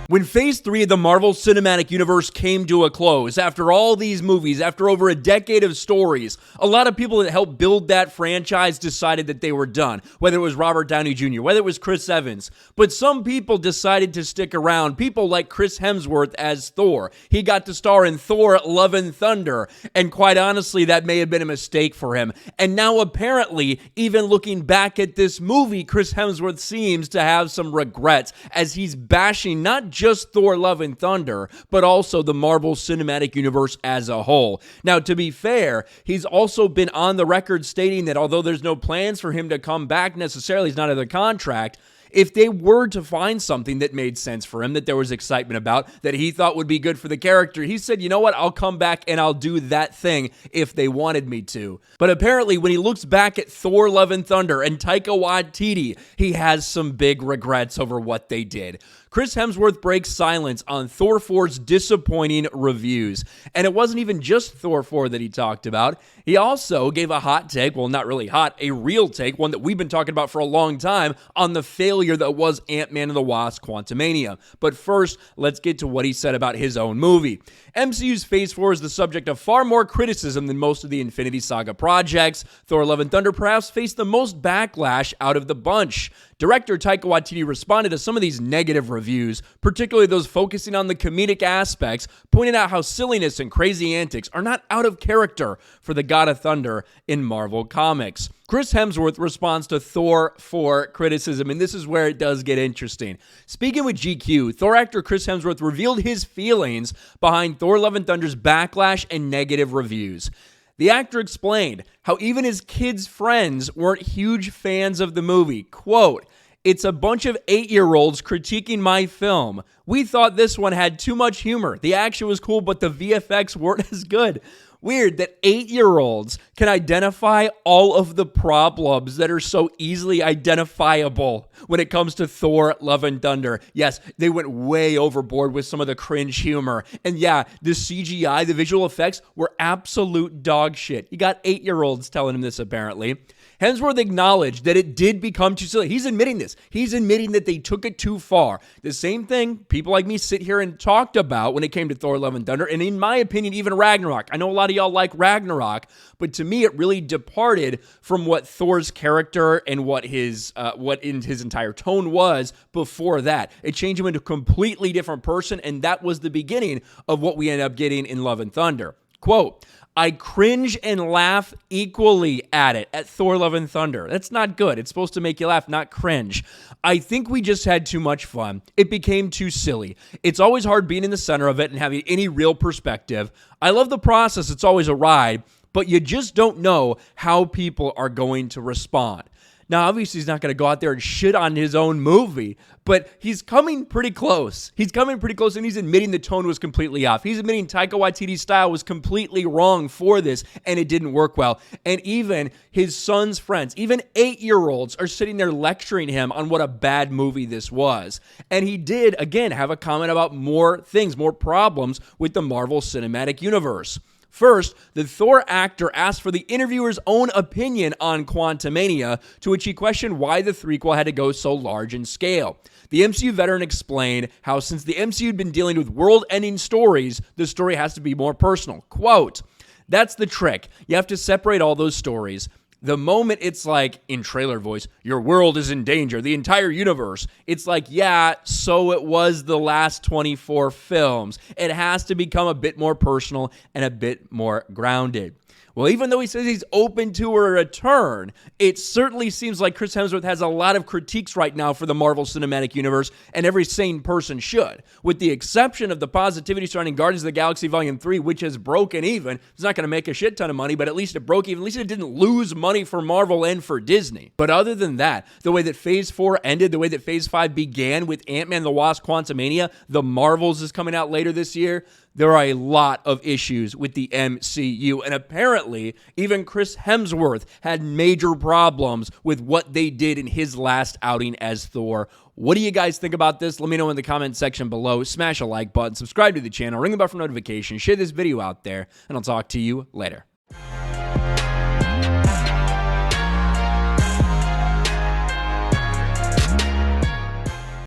When Phase 3 of the Marvel Cinematic Universe came to a close, after all these movies, after over a decade of stories, a lot of people that helped build that franchise decided that they were done. Whether it was Robert Downey Jr., whether it was Chris Evans. But some people decided to stick around. People like Chris Hemsworth as Thor. He got to star in Thor Love and Thunder. And quite honestly, that may have been a mistake for him. And now apparently, even looking back at this movie, Chris Hemsworth seems to have some regrets as he's bashing not just Thor Love and Thunder, but also the Marvel Cinematic Universe as a whole. Now, to be fair, he's also been on the record stating that although there's no plans for him to come back necessarily, he's not under contract, if they were to find something that made sense for him, that there was excitement about, that he thought would be good for the character, he said, you know what, I'll come back and I'll do that thing if they wanted me to. But apparently, when he looks back at Thor Love and Thunder and Taika Waititi, he has some big regrets over what they did. Chris Hemsworth breaks silence on Thor 4's disappointing reviews. And it wasn't even just Thor 4 that he talked about. He also gave a hot take, well, not really hot, a real take, one that we've been talking about for a long time, on the failure that was Ant-Man and the Wasp: Quantumania. But first, let's get to what he said about his own movie. MCU's Phase 4 is the subject of far more criticism than most of the Infinity Saga projects. Thor Love and Thunder perhaps faced the most backlash out of the bunch. Director Taika Waititi responded to some of these negative reviews, particularly those focusing on the comedic aspects, pointing out how silliness and crazy antics are not out of character for the God of Thunder in Marvel Comics. Chris Hemsworth responds to Thor 4 criticism, and this is where it does get interesting. Speaking with GQ, Thor actor Chris Hemsworth revealed his feelings behind Thor Love and Thunder's backlash and negative reviews. The actor explained how even his kids' friends weren't huge fans of the movie. Quote, "It's a bunch of 8-year-olds critiquing my film. We thought this one had too much humor. The action was cool, but the VFX weren't as good." Weird that 8-year-olds can identify all of the problems that are so easily identifiable when it comes to Thor Love and Thunder. Yes, they went way overboard with some of the cringe humor. And yeah, the CGI, the visual effects were absolute dog shit. You got 8-year-olds telling him this apparently. Hemsworth acknowledged that it did become too silly. He's admitting this. He's admitting that they took it too far. The same thing people like me sit here and talked about when it came to Thor Love and Thunder, and in my opinion, even Ragnarok. I know a lot of y'all like Ragnarok, but to me, it really departed from what Thor's character and what his entire tone was before that. It changed him into a completely different person, and that was the beginning of what we ended up getting in Love and Thunder. Quote, "I cringe and laugh equally at it, at Thor Love and Thunder." That's not good. It's supposed to make you laugh, not cringe. "I think we just had too much fun. It became too silly. It's always hard being in the center of it and having any real perspective. I love the process. It's always a ride, but you just don't know how people are going to respond." Now, obviously, he's not going to go out there and shit on his own movie, but he's coming pretty close. He's coming pretty close, and he's admitting the tone was completely off. He's admitting Taika Waititi's style was completely wrong for this, and it didn't work well. And even his son's friends, even 8-year-olds, are sitting there lecturing him on what a bad movie this was. And he did, again, have a comment about more things, more problems with the Marvel Cinematic Universe. First, the Thor actor asked for the interviewer's own opinion on Quantumania, to which he questioned why the threequel had to go so large in scale. The MCU veteran explained how since the MCU had been dealing with world-ending stories, the story has to be more personal. Quote, "That's the trick. You have to separate all those stories. The moment it's like, in trailer voice, your world is in danger, the entire universe, it's like, yeah, so it was the last 24 films. It has to become a bit more personal and a bit more grounded." Well, even though he says he's open to a return, it certainly seems like Chris Hemsworth has a lot of critiques right now for the Marvel Cinematic Universe, and every sane person should. With the exception of the positivity surrounding Guardians of the Galaxy Volume 3, which has broken even. It's not going to make a shit ton of money, but at least it broke even. At least it didn't lose money for Marvel and for Disney. But other than that, the way that Phase 4 ended, the way that Phase 5 began with Ant-Man and the Wasp: Quantumania, The Marvels is coming out later this year, there are a lot of issues with the MCU, and apparently even Chris Hemsworth had major problems with what they did in his last outing as Thor. What do you guys think about this? Let me know in the comment section below. Smash a like button, subscribe to the channel, ring the bell for notifications, share this video out there, and I'll talk to you later.